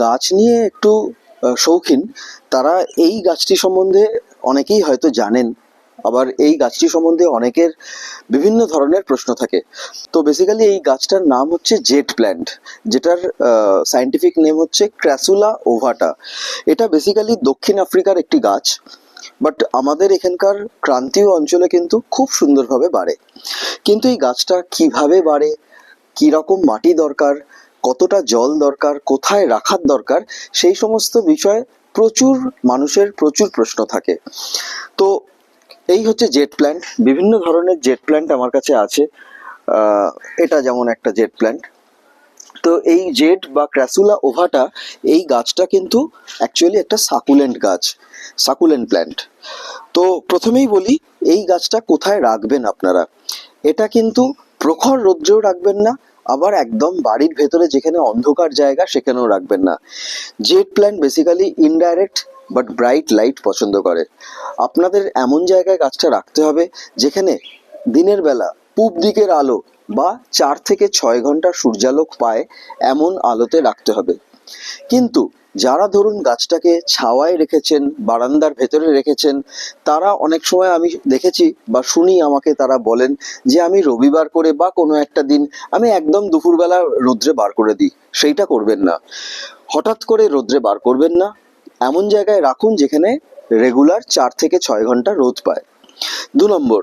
গাছ নিয়ে একটু শৌখিন তারা এই গাছটি সম্বন্ধে অনেকেই হয়তো জানেন, আবার এই গাছটি সম্বন্ধে অনেকের বিভিন্ন ধরনের প্রশ্ন থাকে। তো বেসিক্যালি এই গাছটার নাম হচ্ছে জেট প্ল্যান্ট, যেটার সায়েন্টিফিক নেম হচ্ছে ক্র্যাসুলা ওভাটা। এটা বেসিক্যালি দক্ষিণ আফ্রিকার একটি গাছ, বাট আমাদের এখানকার ক্রান্তীয় অঞ্চলে কিন্তু খুব সুন্দরভাবে বাড়ে। কিন্তু এই গাছটা কিভাবে বাড়ে, কিরকম মাটি দরকার, কতটা জল দরকার, কোথায় রাখার দরকার, সেই সমস্ত বিষয়ে প্রচুর মানুষের প্রচুর প্রশ্ন থাকে। তো এই হচ্ছে জেট প্ল্যান্ট। বিভিন্ন ধরনের জেট প্ল্যান্ট আমার কাছে আছে। এটা যেমন একটা জেট প্ল্যান্ট। তো এই জেড বা ক্র্যাসুলা ওভাটা, এই গাছটা কিন্তু অ্যাকচুয়ালি একটা সাকুলেন্ট গাছ, সাকুলেন্ট প্ল্যান্ট। তো প্রথমেই বলি, এই গাছটা কোথায় রাখবেন আপনারা। এটা কিন্তু প্রখর রৌদ্রেও রাখবেন না, আবার একদম বাড়ির ভেতরে যেখানে অন্ধকার জায়গা সেখানেও রাখবেন না। Z plant basically indirect but bright light পছন্দ করে। আপনাদের এমন জায়গায় গাছটা রাখতে হবে যেখানে দিনের বেলা পূব দিকের আলো বা 4 থেকে 6 ঘন্টা সূর্যালোক পায়, এমন আলোতে রাখতে হবে। কিন্তু যারা ধরুন গাছটাকে ছাওয়ায় রেখেছেন, বারান্দার ভেতরে রেখেছেন, তারা অনেক সময় আমি দেখেছি বা শুনি, আমাকে তারা বলেন যে আমি রবিবার করে বা কোনো একটা দিন আমি একদম দুপুরবেলা রোদ্রে বার করে দিই। সেইটা করবেন না, হঠাৎ করে রোদ্রে বার করবেন না। এমন জায়গায় রাখুন যেখানে রেগুলার 4 থেকে 6 ঘন্টা রোদ পায়। 2 নম্বর,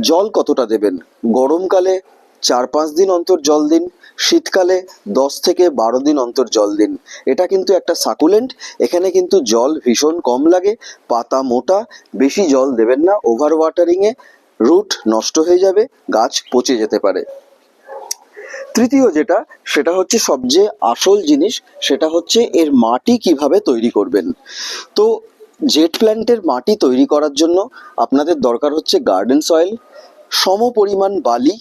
জল কতটা দেবেন। গরমকালে 4-5 দিন অন্তর জল দিন, শীতকালে 10 থেকে 12 দিন অন্তর জল দিন। এটা কিন্তু একটা সাকুলেন্ট, এখানে কিন্তু জল ভীষণ কম লাগে, পাতা মোটা, বেশি জল দেবেন না। ওভার ওয়াটারিংয়ে রুট নষ্ট হয়ে যাবে, গাছ পচে যেতে পারে। তৃতীয় যেটা, সেটা হচ্ছে সবচেয়ে আসল জিনিস, সেটা হচ্ছে এর মাটি কিভাবে তৈরি করবেন। তো জেট প্ল্যান্টের মাটি তৈরি করার জন্য আপনাদের দরকার হচ্ছে গার্ডেন সয়েল, সম পরিমাণ বালি,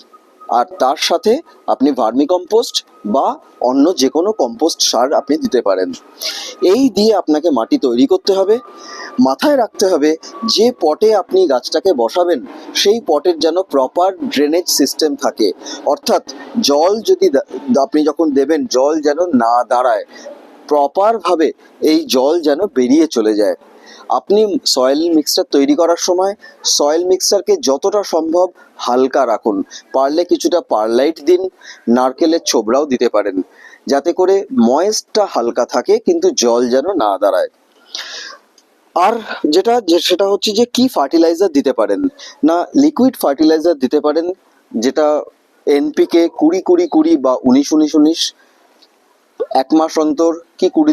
আর তার সাথে আপনি ভার্মিকম্পোস্ট বা অন্য যে কোনো কম্পোস্ট সার আপনি দিতে পারেন। এই দিয়ে আপনাকে মাটি তৈরি করতে হবে। মাথায় রাখতে হবে যে পটে আপনি গাছটাকে বসাবেন সেই পটের যেন প্রপার ড্রেনেজ সিস্টেম থাকে, অর্থাৎ জল যদি আপনি যখন দেবেন, জল যেন না দাঁড়ায়, প্রপারভাবে এই জল যেন বেরিয়ে চলে যায়। আপনি সয়েল মিক্সচার তৈরি করার সময় সয়েল মিক্সচারকে যতটা সম্ভব হালকা রাখুন, পারলে কিছুটা পারলাইট দিন, নারকেলের ছোবড়াও দিতে পারেন, যাতে করে ময়েস্টটা হালকা থাকে কিন্তু জল যেন না দাঁড়ায়। আর সেটা হচ্ছে যে কি ফার্টিলাইজার দিতে পারেন না, লিকুইড ফার্টিলাইজার দিতে পারেন, যেটা এনপিকে 20-20-20 বা 19-19-19, 1 মাস অন্তর কি 20